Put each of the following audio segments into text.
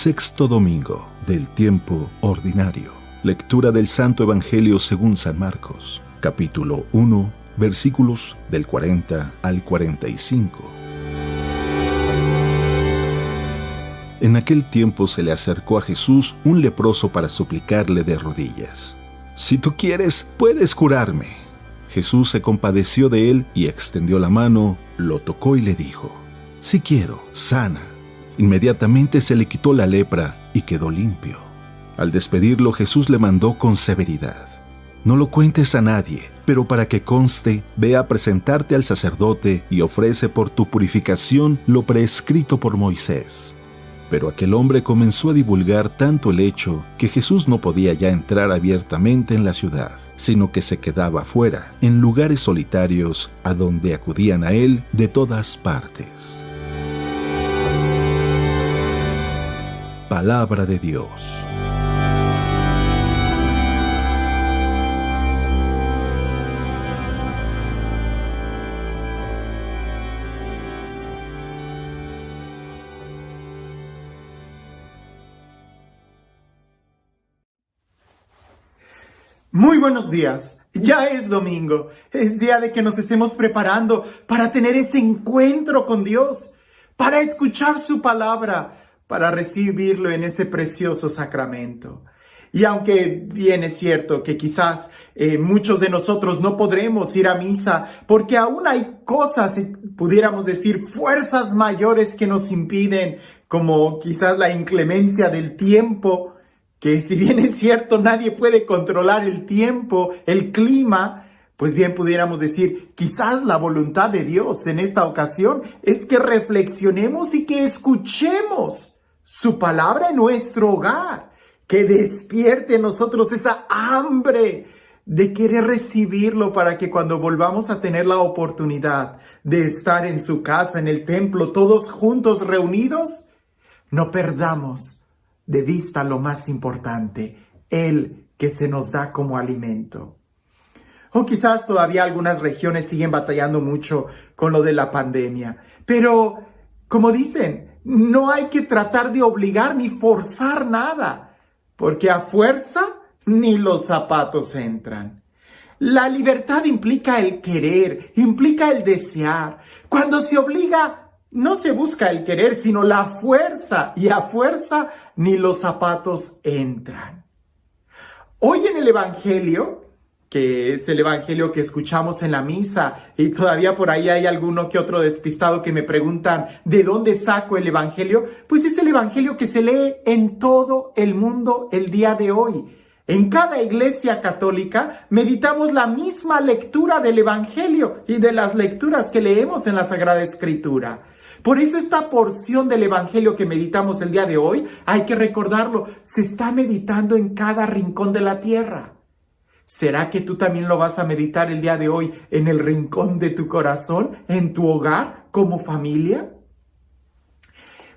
Sexto domingo del tiempo ordinario. Lectura del Santo Evangelio según San Marcos, capítulo 1, versículos del 40 al 45. En aquel tiempo se le acercó a Jesús un leproso para suplicarle de rodillas: «Si tú quieres, puedes curarme». Jesús se compadeció de él y extendió la mano, lo tocó y le dijo: «Sí quiero, sana». Inmediatamente se le quitó la lepra y quedó limpio. Al despedirlo, Jesús le mandó con severidad: «No lo cuentes a nadie, pero para que conste, ve a presentarte al sacerdote y ofrece por tu purificación lo prescrito por Moisés». Pero aquel hombre comenzó a divulgar tanto el hecho que Jesús no podía ya entrar abiertamente en la ciudad, sino que se quedaba afuera, en lugares solitarios, a donde acudían a él de todas partes. Palabra de Dios. Muy buenos días, ya es domingo, es día de que nos estemos preparando para tener ese encuentro con Dios, para escuchar su palabra, para recibirlo en ese precioso sacramento. Y aunque bien es cierto que quizás muchos de nosotros no podremos ir a misa porque aún hay cosas, pudiéramos decir, fuerzas mayores que nos impiden, como quizás la inclemencia del tiempo, que si bien es cierto nadie puede controlar el tiempo, el clima, pues bien pudiéramos decir, quizás la voluntad de Dios en esta ocasión es que reflexionemos y que escuchemos su palabra en nuestro hogar, que despierte en nosotros esa hambre de querer recibirlo para que cuando volvamos a tener la oportunidad de estar en su casa, en el templo, todos juntos reunidos, no perdamos de vista lo más importante, Él que se nos da como alimento. O quizás todavía algunas regiones siguen batallando mucho con lo de la pandemia, pero como dicen, no hay que tratar de obligar ni forzar nada, porque a fuerza ni los zapatos entran. La libertad implica el querer, implica el desear. Cuando se obliga, no se busca el querer, sino la fuerza, y a fuerza ni los zapatos entran. Hoy en el Evangelio, que es el Evangelio que escuchamos en la misa, y todavía por ahí hay alguno que otro despistado que me preguntan ¿de dónde saco el Evangelio? Pues es el Evangelio que se lee en todo el mundo el día de hoy. En cada iglesia católica meditamos la misma lectura del Evangelio y de las lecturas que leemos en la Sagrada Escritura. Por eso esta porción del Evangelio que meditamos el día de hoy, hay que recordarlo, se está meditando en cada rincón de la tierra. ¿Será que tú también lo vas a meditar el día de hoy en el rincón de tu corazón, en tu hogar, como familia?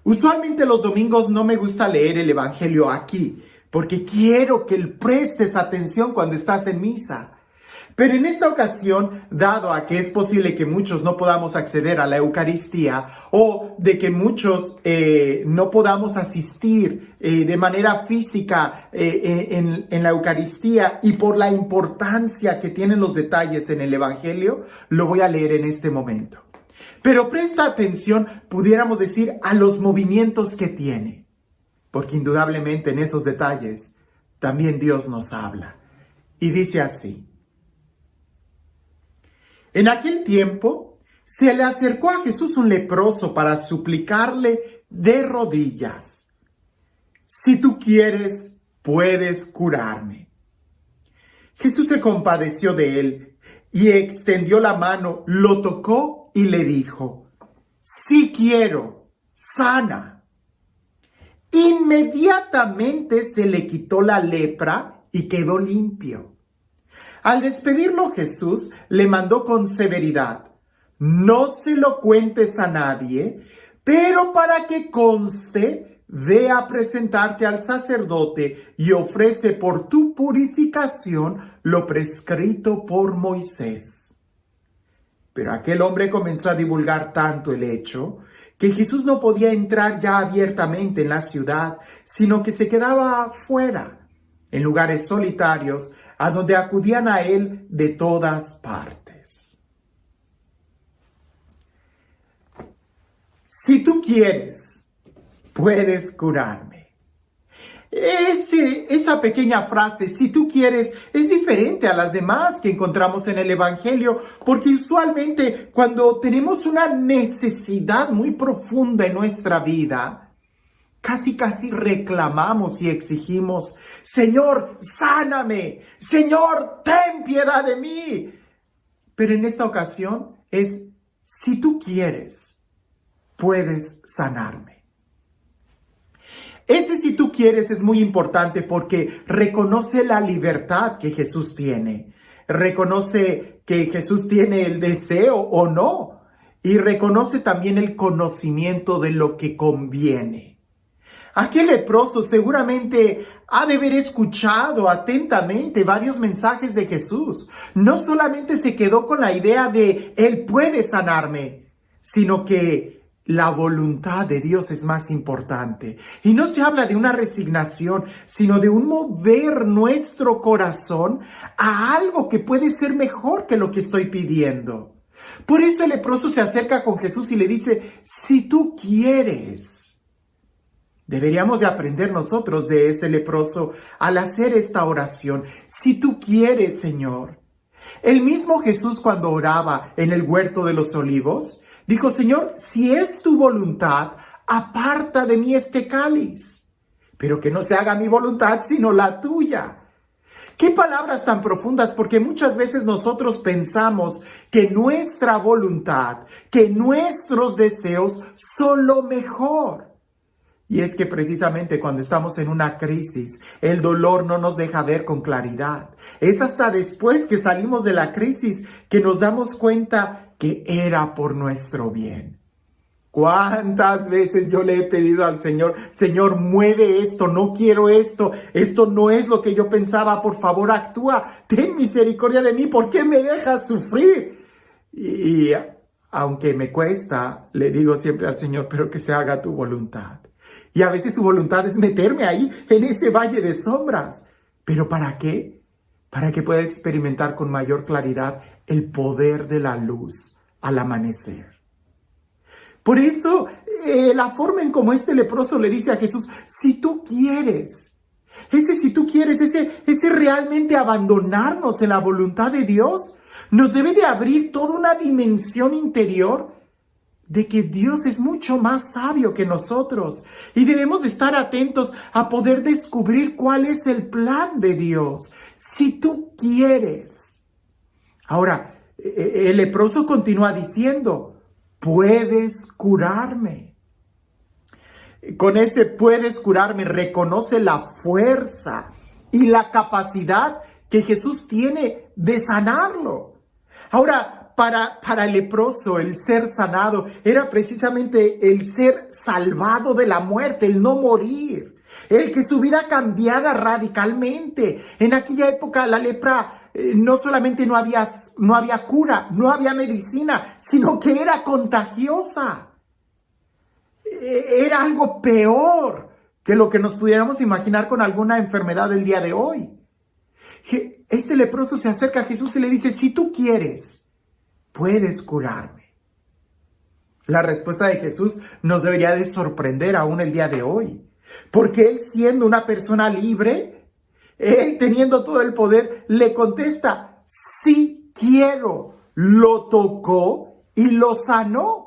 Usualmente los domingos no me gusta leer el Evangelio aquí, porque quiero que prestes atención cuando estás en misa. Pero en esta ocasión, dado a que es posible que muchos no podamos acceder a la Eucaristía o de que muchos no podamos asistir de manera física en la Eucaristía y por la importancia que tienen los detalles en el Evangelio, lo voy a leer en este momento. Pero presta atención, pudiéramos decir, a los movimientos que tiene, porque indudablemente en esos detalles también Dios nos habla. Y dice así: En aquel tiempo se le acercó a Jesús un leproso para suplicarle de rodillas: «Si tú quieres, puedes curarme». Jesús se compadeció de él y extendió la mano, lo tocó y le dijo: «Sí quiero, sana». Inmediatamente se le quitó la lepra y quedó limpio. Al despedirlo, Jesús le mandó con severidad: «No se lo cuentes a nadie, pero para que conste, ve a presentarte al sacerdote y ofrece por tu purificación lo prescrito por Moisés». Pero aquel hombre comenzó a divulgar tanto el hecho que Jesús no podía entrar ya abiertamente en la ciudad, sino que se quedaba fuera, en lugares solitarios, a donde acudían a él de todas partes. Si tú quieres, puedes curarme. Esa pequeña frase, si tú quieres, es diferente a las demás que encontramos en el Evangelio, porque usualmente cuando tenemos una necesidad muy profunda en nuestra vida, casi reclamamos y exigimos: Señor, sáname, Señor, ten piedad de mí. Pero en esta ocasión es: si tú quieres, puedes sanarme. Ese si tú quieres es muy importante porque reconoce la libertad que Jesús tiene. Reconoce que Jesús tiene el deseo o no. Y reconoce también el conocimiento de lo que conviene. Aquel leproso seguramente ha de haber escuchado atentamente varios mensajes de Jesús. No solamente se quedó con la idea de Él puede sanarme, sino que la voluntad de Dios es más importante. Y no se habla de una resignación, sino de un mover nuestro corazón a algo que puede ser mejor que lo que estoy pidiendo. Por eso el leproso se acerca con Jesús y le dice: si tú quieres. Deberíamos de aprender nosotros de ese leproso al hacer esta oración. Si tú quieres, Señor. El mismo Jesús, cuando oraba en el huerto de los olivos, dijo: Señor, si es tu voluntad, aparta de mí este cáliz, pero que no se haga mi voluntad sino la tuya. Qué palabras tan profundas, porque muchas veces nosotros pensamos que nuestra voluntad, que nuestros deseos son lo mejor. Y es que precisamente cuando estamos en una crisis, el dolor no nos deja ver con claridad. Es hasta después que salimos de la crisis que nos damos cuenta que era por nuestro bien. ¿Cuántas veces yo le he pedido al Señor: Señor, mueve esto, no quiero esto no es lo que yo pensaba, por favor actúa, ten misericordia de mí, ¿por qué me dejas sufrir? Y aunque me cuesta, le digo siempre al Señor: pero que se haga tu voluntad. Y a veces su voluntad es meterme ahí, en ese valle de sombras. ¿Pero para qué? Para que pueda experimentar con mayor claridad el poder de la luz al amanecer. Por eso, la forma en como este leproso le dice a Jesús: si tú quieres. Si tú quieres, ese realmente abandonarnos en la voluntad de Dios, nos debe de abrir toda una dimensión interior de que Dios es mucho más sabio que nosotros y debemos de estar atentos a poder descubrir cuál es el plan de Dios, si tú quieres. Ahora, el leproso continúa diciendo: puedes curarme. Con ese puedes curarme reconoce la fuerza y la capacidad que Jesús tiene de sanarlo. Ahora, para el leproso, el ser sanado era precisamente el ser salvado de la muerte, el no morir, el que su vida cambiara radicalmente. En aquella época la lepra no solamente no había cura, no había medicina, sino que era contagiosa. Era algo peor que lo que nos pudiéramos imaginar con alguna enfermedad del día de hoy. Este leproso se acerca a Jesús y le dice: si tú quieres, puedes curarme. La respuesta de Jesús nos debería de sorprender aún el día de hoy, porque Él, siendo una persona libre, Él teniendo todo el poder, le contesta: sí quiero. Lo tocó y lo sanó.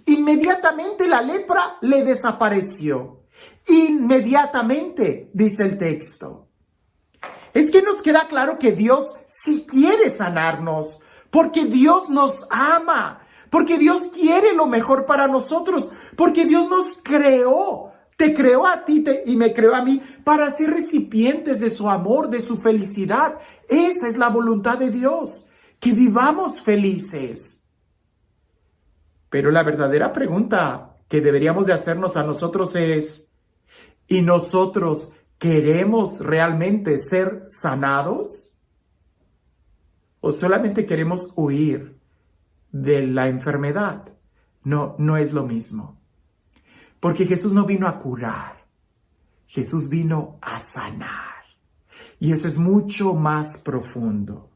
Inmediatamente la lepra le desapareció. Inmediatamente, dice el texto. Es que nos queda claro que Dios sí quiere sanarnos, porque Dios nos ama, porque Dios quiere lo mejor para nosotros, porque Dios nos creó, te creó a ti y me creó a mí para ser recipientes de su amor, de su felicidad. Esa es la voluntad de Dios, que vivamos felices. Pero la verdadera pregunta que deberíamos de hacernos a nosotros es: ¿y nosotros queremos realmente ser sanados? ¿O solamente queremos huir de la enfermedad? no es lo mismo. Porque Jesús no vino a curar, Jesús vino a sanar. Y eso es mucho más profundo.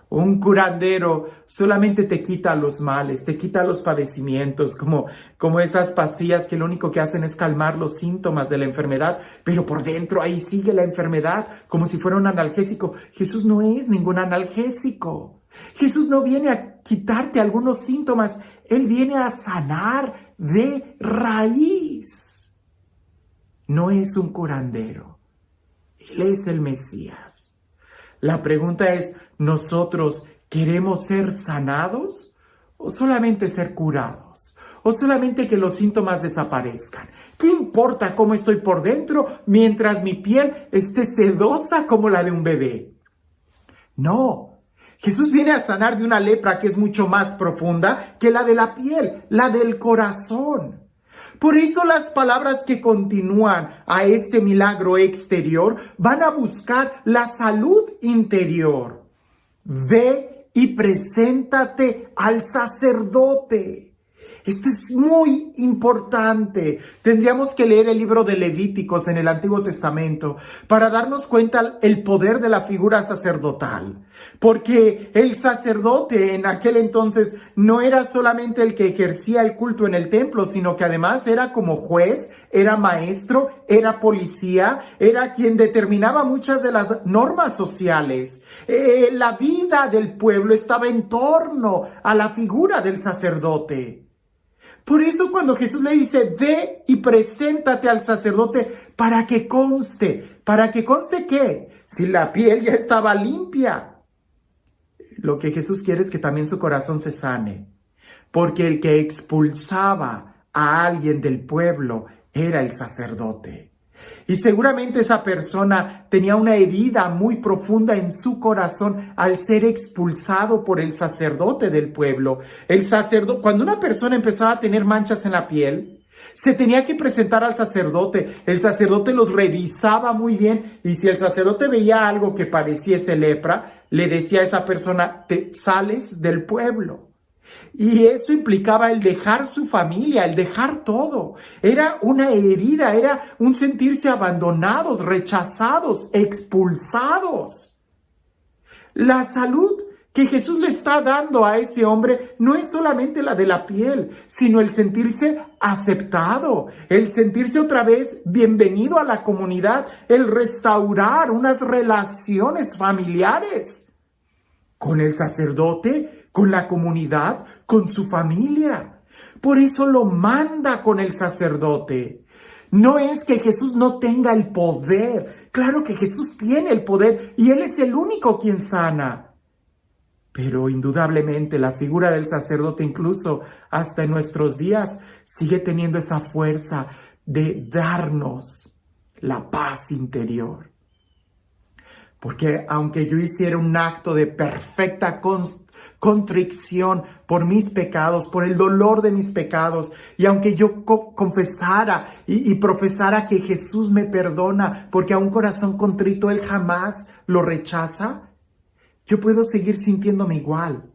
Un curandero solamente te quita los males, te quita los padecimientos, como esas pastillas que lo único que hacen es calmar los síntomas de la enfermedad, pero por dentro ahí sigue la enfermedad, como si fuera un analgésico. Jesús no es ningún analgésico. Jesús no viene a quitarte algunos síntomas, Él viene a sanar de raíz. No es un curandero, Él es el Mesías. La pregunta es, ¿nosotros queremos ser sanados o solamente ser curados? ¿O solamente que los síntomas desaparezcan? ¿Qué importa cómo estoy por dentro mientras mi piel esté sedosa como la de un bebé? No, Jesús viene a sanar de una lepra que es mucho más profunda que la de la piel, la del corazón. Por eso las palabras que continúan a este milagro exterior van a buscar la salud interior. Ve y preséntate al sacerdote. Esto es muy importante. Tendríamos que leer el libro de Levíticos en el Antiguo Testamento para darnos cuenta el poder de la figura sacerdotal. Porque el sacerdote en aquel entonces no era solamente el que ejercía el culto en el templo, sino que además era como juez, era maestro, era policía, era quien determinaba muchas de las normas sociales. La vida del pueblo estaba en torno a la figura del sacerdote. Por eso cuando Jesús le dice, ve y preséntate al sacerdote para que conste. ¿Para que conste qué? Si la piel ya estaba limpia. Lo que Jesús quiere es que también su corazón se sane. Porque el que expulsaba a alguien del pueblo era el sacerdote. Y seguramente esa persona tenía una herida muy profunda en su corazón al ser expulsado por el sacerdote del pueblo. Cuando una persona empezaba a tener manchas en la piel, se tenía que presentar al sacerdote. El sacerdote los revisaba muy bien y si el sacerdote veía algo que pareciese lepra, le decía a esa persona, te sales del pueblo. Y eso implicaba el dejar su familia, el dejar todo. Era una herida, era un sentirse abandonados, rechazados, expulsados. La salud que Jesús le está dando a ese hombre no es solamente la de la piel, sino el sentirse aceptado, el sentirse otra vez bienvenido a la comunidad, el restaurar unas relaciones familiares con el sacerdote, con la comunidad, con su familia. Por eso lo manda con el sacerdote. No es que Jesús no tenga el poder. Claro que Jesús tiene el poder y Él es el único quien sana. Pero indudablemente la figura del sacerdote, incluso hasta en nuestros días, sigue teniendo esa fuerza de darnos la paz interior. Porque aunque yo hiciera un acto de perfecta contrición por mis pecados, por el dolor de mis pecados, y aunque yo confesara y profesara que Jesús me perdona, porque a un corazón contrito Él jamás lo rechaza, yo puedo seguir sintiéndome igual.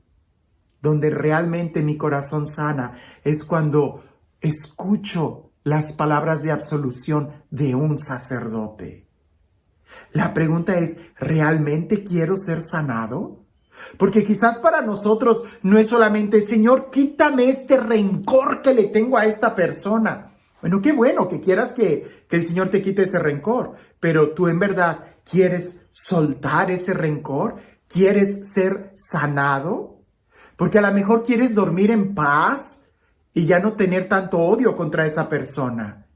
Donde realmente mi corazón sana es cuando escucho las palabras de absolución de un sacerdote. La pregunta es, ¿realmente quiero ser sanado? Porque quizás para nosotros no es solamente, Señor, quítame este rencor que le tengo a esta persona. Bueno, qué bueno que quieras que el Señor te quite ese rencor, pero tú en verdad quieres soltar ese rencor, quieres ser sanado, porque a lo mejor quieres dormir en paz y ya no tener tanto odio contra esa persona.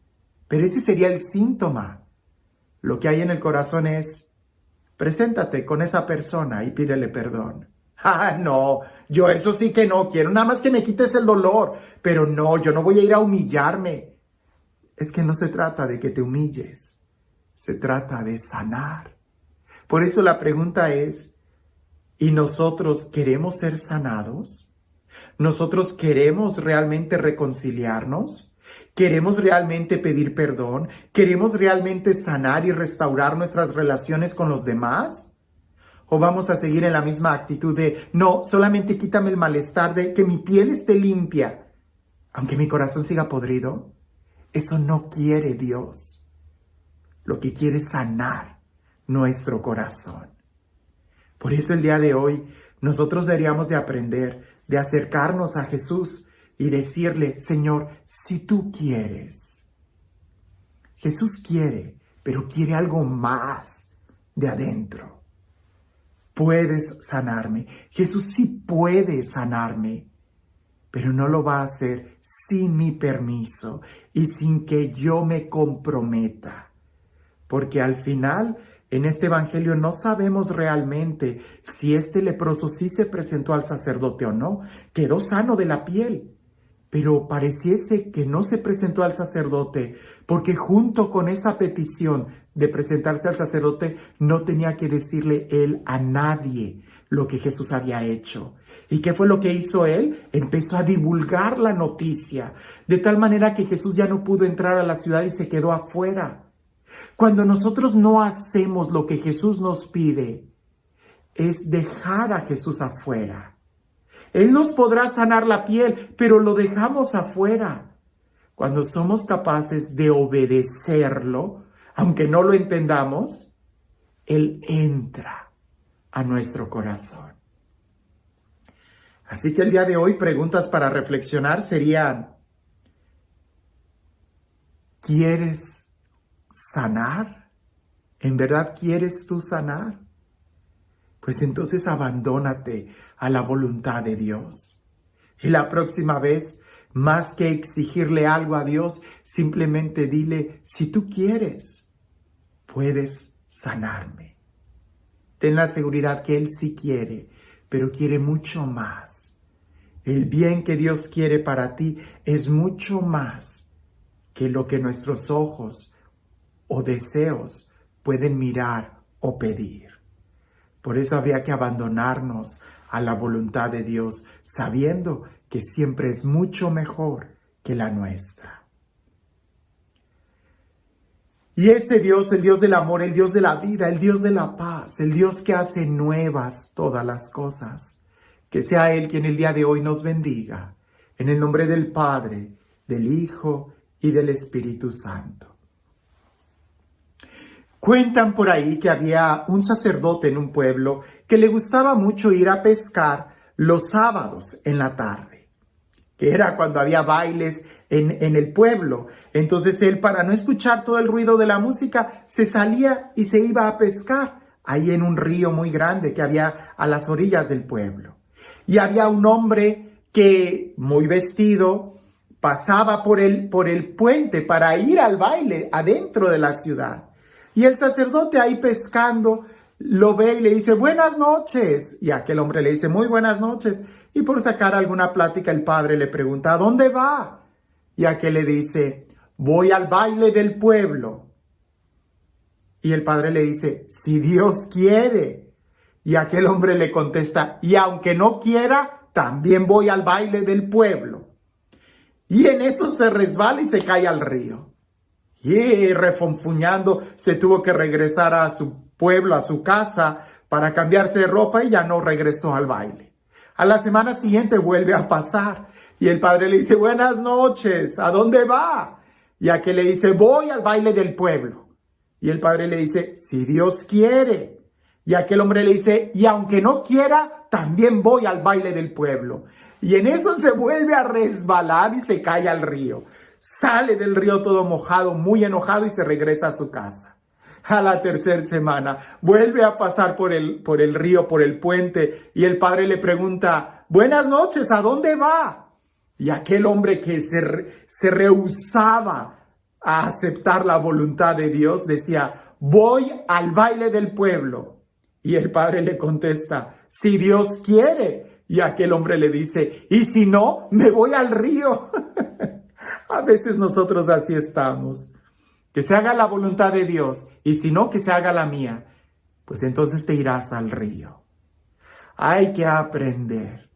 Pero ese sería el síntoma. Lo que hay en el corazón es, preséntate con esa persona y pídele perdón. Ah, no, yo eso sí que no quiero, nada más que me quites el dolor, pero no, yo no voy a ir a humillarme. Es que no se trata de que te humilles, se trata de sanar. Por eso la pregunta es, ¿y nosotros queremos ser sanados? ¿Nosotros queremos realmente reconciliarnos? ¿Queremos realmente pedir perdón? ¿Queremos realmente sanar y restaurar nuestras relaciones con los demás? ¿O vamos a seguir en la misma actitud de, no, solamente quítame el malestar de que mi piel esté limpia? aunque mi corazón siga podrido, eso no quiere Dios. Lo que quiere es sanar nuestro corazón. Por eso el día de hoy nosotros deberíamos de aprender, de acercarnos a Jesús y decirle, Señor, si tú quieres. Jesús quiere, pero quiere algo más de adentro. Puedes sanarme. Jesús sí puede sanarme, pero no lo va a hacer sin mi permiso y sin que yo me comprometa. Porque al final, en este evangelio no sabemos realmente si este leproso sí se presentó al sacerdote o no. Quedó sano de la piel, pero pareciese que no se presentó al sacerdote, porque junto con esa petición de presentarse al sacerdote, no tenía que decirle él a nadie lo que Jesús había hecho. ¿Y qué fue lo que hizo él? Empezó a divulgar la noticia, de tal manera que Jesús ya no pudo entrar a la ciudad y se quedó afuera. Cuando nosotros no hacemos lo que Jesús nos pide, es dejar a Jesús afuera. Él nos podrá sanar la piel, pero lo dejamos afuera. Cuando somos capaces de obedecerlo, aunque no lo entendamos, Él entra a nuestro corazón. Así que el día de hoy, preguntas para reflexionar serían, ¿quieres sanar? ¿En verdad quieres tú sanar? Pues entonces abandónate a la voluntad de Dios. Y la próxima vez, más que exigirle algo a Dios, simplemente dile, si tú quieres, puedes sanarme. Ten la seguridad que Él sí quiere, pero quiere mucho más. El bien que Dios quiere para ti es mucho más que lo que nuestros ojos o deseos pueden mirar o pedir. Por eso habría que abandonarnos a la voluntad de Dios, sabiendo que siempre es mucho mejor que la nuestra. Y este Dios, el Dios del amor, el Dios de la vida, el Dios de la paz, el Dios que hace nuevas todas las cosas, que sea Él quien el día de hoy nos bendiga, en el nombre del Padre, del Hijo y del Espíritu Santo. Cuentan por ahí que había un sacerdote en un pueblo que le gustaba mucho ir a pescar los sábados en la tarde, que era cuando había bailes en el pueblo. Entonces él, para no escuchar todo el ruido de la música, se salía y se iba a pescar ahí en un río muy grande que había a las orillas del pueblo. Y había un hombre que, muy vestido, pasaba por el puente para ir al baile adentro de la ciudad. Y el sacerdote ahí pescando lo ve y le dice, buenas noches. Y aquel hombre le dice, muy buenas noches. Y por sacar alguna plática, el padre le pregunta, ¿a dónde va? Y aquel le dice, voy al baile del pueblo. Y el padre le dice, si Dios quiere. Y aquel hombre le contesta, y aunque no quiera, también voy al baile del pueblo. Y en eso se resbala y se cae al río. Y refonfuñando, se tuvo que regresar a su pueblo, a su casa, para cambiarse de ropa y ya no regresó al baile. A la semana siguiente vuelve a pasar y el padre le dice, buenas noches, ¿a dónde va? Y aquel le dice, voy al baile del pueblo. Y el padre le dice, si Dios quiere. Y aquel hombre le dice, y aunque no quiera, también voy al baile del pueblo. Y en eso se vuelve a resbalar y se cae al río. Sale del río todo mojado, muy enojado y se regresa a su casa. A la tercera semana vuelve a pasar por el río, por el puente y el padre le pregunta, buenas noches, ¿a dónde va? Y aquel hombre que se rehusaba a aceptar la voluntad de Dios decía, voy al baile del pueblo. Y el padre le contesta, si Dios quiere. Y aquel hombre le dice, y si no, me voy al río. A veces nosotros así estamos. Que se haga la voluntad de Dios y si no, que se haga la mía. Pues entonces te irás al río. Hay que aprender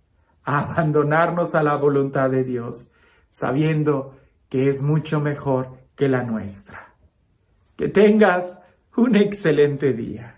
a abandonarnos a la voluntad de Dios, sabiendo que es mucho mejor que la nuestra. Que tengas un excelente día.